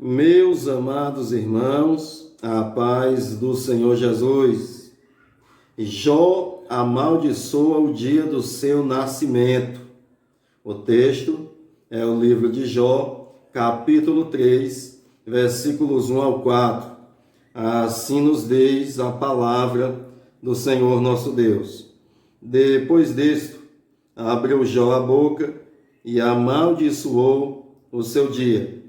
Meus amados irmãos, a paz do Senhor Jesus. Jó amaldiçoa o dia do seu nascimento. O texto é o livro de Jó, capítulo 3, versículos 1 ao 4. Assim nos diz a palavra do Senhor nosso Deus. Depois disto, abriu Jó a boca e amaldiçoou o seu dia.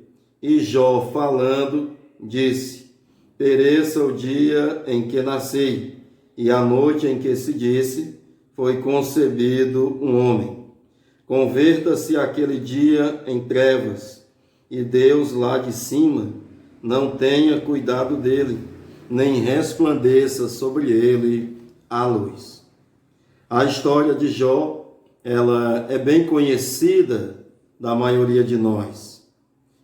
E Jó, falando, disse: pereça o dia em que nasci, e a noite em que se disse, foi concebido um homem. Converta-se aquele dia em trevas, e Deus lá de cima não tenha cuidado dele, nem resplandeça sobre ele a luz. A história de Jó, ela é bem conhecida da maioria de nós.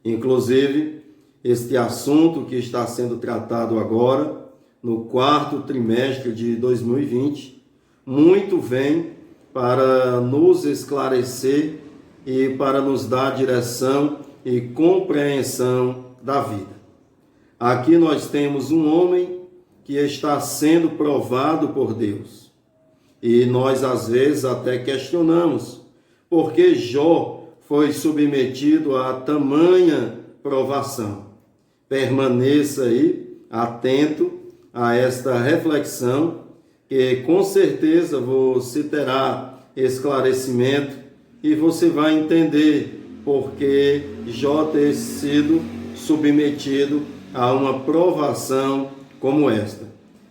Inclusive, este assunto que está sendo tratado agora, no quarto trimestre de 2020, muito vem para nos esclarecer e para nos dar direção e compreensão da vida. Aqui nós temos um homem que está sendo provado por Deus. E nós, às vezes, até questionamos por que Jó foi submetido a tamanha provação. Permaneça aí atento a esta reflexão, que com certeza você terá esclarecimento e você vai entender por que Jó ter sido submetido a uma provação como esta.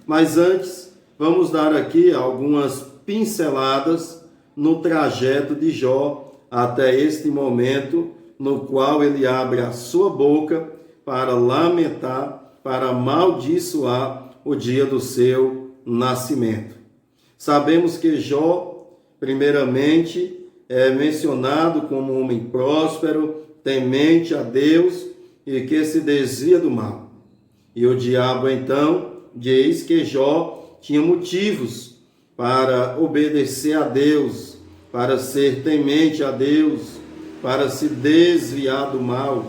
Mas antes, vamos dar aqui algumas pinceladas no trajeto de Jó até este momento, no qual ele abre a sua boca para lamentar, para amaldiçoar o dia do seu nascimento. Sabemos que Jó, primeiramente, é mencionado como um homem próspero, temente a Deus e que se desvia do mal. E o diabo, então, diz que Jó tinha motivos para obedecer a Deus, para ser temente a Deus, para se desviar do mal.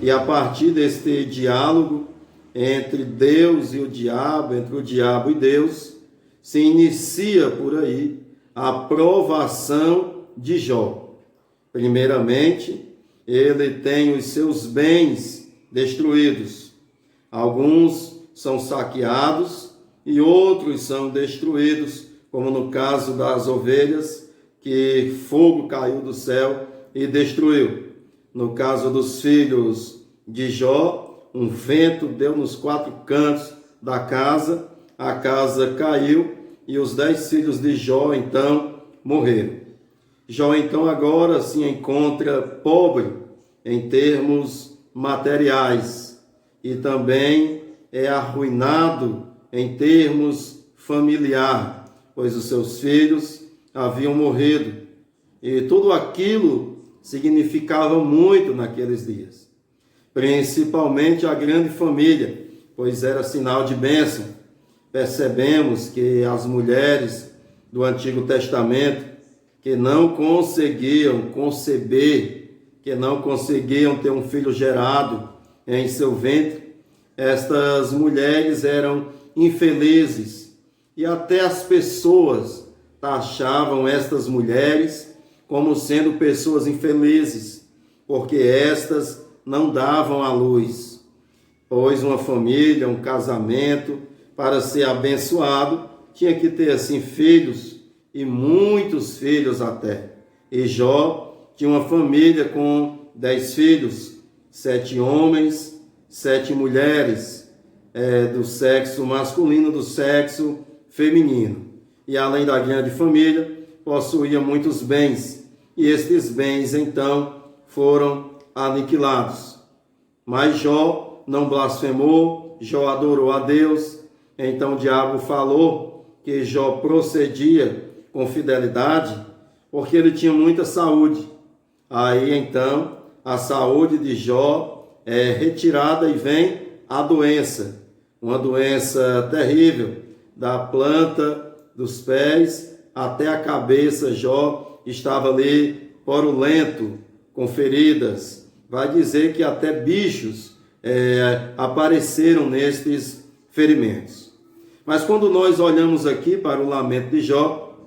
E a partir deste diálogo entre Deus e o diabo, entre o diabo e Deus, se inicia por aí a provação de Jó. Primeiramente, ele tem os seus bens destruídos. Alguns são saqueados e outros são destruídos, como no caso das ovelhas, que fogo caiu do céu e destruiu. No caso dos filhos de Jó, um vento deu nos 4 cantos da casa, a casa caiu e os 10 filhos de Jó, então, morreram. Jó, então, agora se encontra pobre em termos materiais e também é arruinado em termos familiar, pois os seus filhos haviam morrido, e tudo aquilo significava muito naqueles dias, principalmente a grande família, pois era sinal de bênção. Percebemos que as mulheres do Antigo Testamento, que não conseguiam conceber, que não conseguiam ter um filho gerado em seu ventre, estas mulheres eram infelizes, e até as pessoas taxavam estas mulheres como sendo pessoas infelizes, porque estas não davam à luz. Pois uma família, um casamento, para ser abençoado, tinha que ter assim filhos, e muitos filhos até. E Jó tinha uma família com 10 filhos, 7 homens, 7 mulheres, do sexo masculino, do sexo feminino. E além da grande família, possuía muitos bens, e estes bens então foram aniquilados. Mas Jó não blasfemou, Jó adorou a Deus. Então o diabo falou que Jó procedia com fidelidade, porque ele tinha muita saúde. Aí então a saúde de Jó é retirada e vem a doença, uma doença terrível, da planta dos pés até a cabeça. Jó estava ali porulento, com feridas. Vai dizer que até bichos apareceram nestes ferimentos. Mas quando nós olhamos aqui para o lamento de Jó,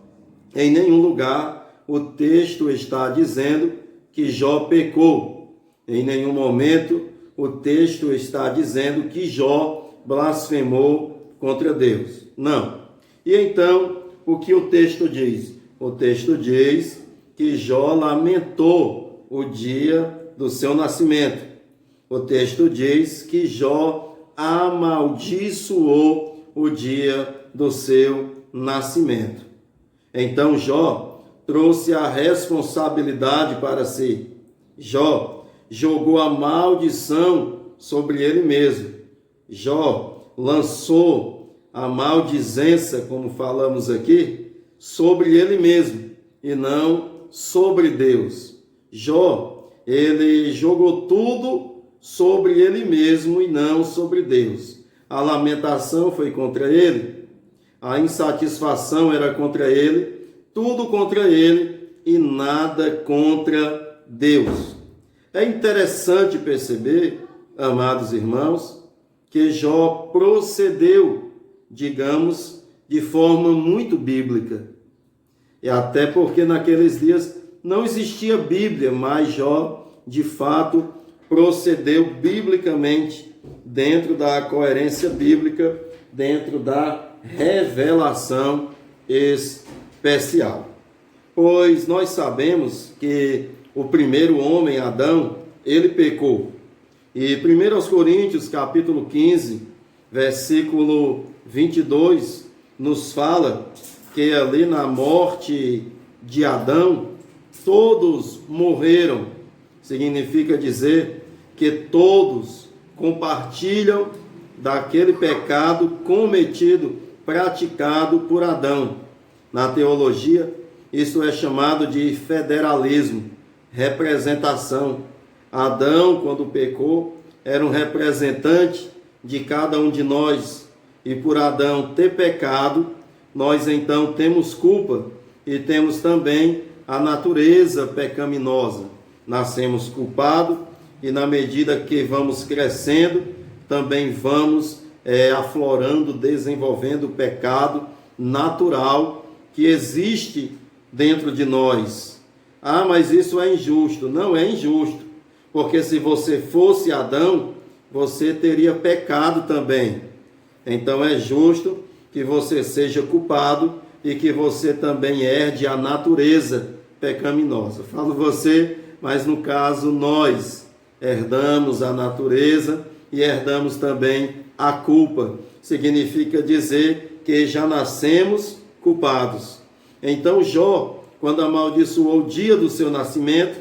em nenhum lugar o texto está dizendo que Jó pecou. Em nenhum momento o texto está dizendo que Jó blasfemou contra Deus. Não. E então, o que o texto diz? O texto diz que Jó lamentou o dia do seu nascimento. O texto diz que Jó amaldiçoou o dia do seu nascimento. Então Jó trouxe a responsabilidade para si. Jó jogou a maldição sobre ele mesmo. Jó lançou a maldizência, como falamos aqui, sobre ele mesmo e não sobre Deus. Jó, ele jogou tudo sobre ele mesmo e não sobre Deus. A lamentação foi contra ele, a insatisfação era contra ele, tudo contra ele e nada contra Deus. É interessante perceber, amados irmãos, que Jó procedeu, digamos, de forma muito bíblica. E até porque naqueles dias não existia Bíblia, mas Jó, de fato, procedeu biblicamente, dentro da coerência bíblica, dentro da revelação especial. Pois nós sabemos que o primeiro homem, Adão, ele pecou. E 1 Coríntios, capítulo 15, versículo 22, nos fala que ali na morte de Adão, todos morreram. Significa dizer que todos compartilham daquele pecado cometido, praticado por Adão. Na teologia, isso é chamado de federalismo, representação. Adão, quando pecou, era um representante de cada um de nós. E por Adão ter pecado, nós então temos culpa e temos também a natureza pecaminosa. Nascemos culpados e na medida que vamos crescendo, também vamos aflorando, desenvolvendo o pecado natural que existe dentro de nós. Ah, mas isso é injusto. Não é injusto, porque se você fosse Adão, você teria pecado também. Então é justo que você seja culpado e que você também herde a natureza pecaminosa. Falo você, mas no caso nós herdamos a natureza e herdamos também a culpa. Significa dizer que já nascemos culpados. Então Jó, quando amaldiçoou o dia do seu nascimento,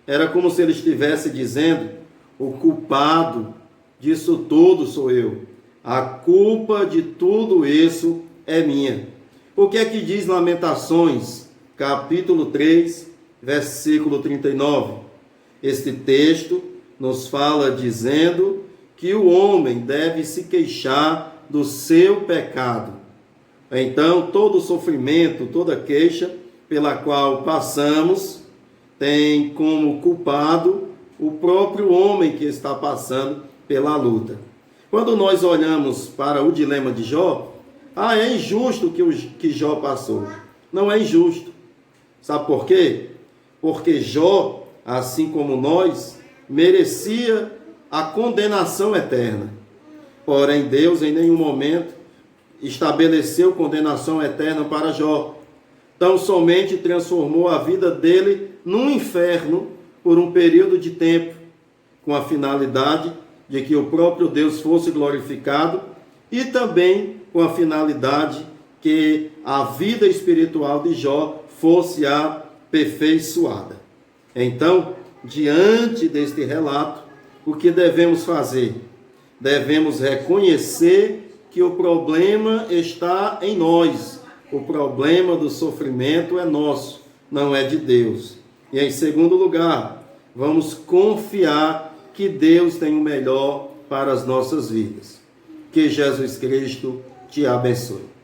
era como se ele estivesse dizendo: o culpado disso tudo sou eu. A culpa de tudo isso é minha. O que é que diz Lamentações, capítulo 3, versículo 39? Este texto nos fala dizendo que o homem deve se queixar do seu pecado. Então, todo sofrimento, toda queixa pela qual passamos, tem como culpado o próprio homem que está passando pela luta. Quando nós olhamos para o dilema de Jó, é injusto que Jó passou. Não é injusto. Sabe por quê? Porque Jó, assim como nós, merecia a condenação eterna. Porém, Deus em nenhum momento estabeleceu condenação eterna para Jó. Tão somente transformou a vida dele num inferno por um período de tempo, com a finalidade de que o próprio Deus fosse glorificado e também com a finalidade que a vida espiritual de Jó fosse aperfeiçoada. Então, diante deste relato, o que devemos fazer? Devemos reconhecer que o problema está em nós. O problema do sofrimento é nosso, não é de Deus. E em segundo lugar, vamos confiar que Deus tem o melhor para as nossas vidas. Que Jesus Cristo te abençoe.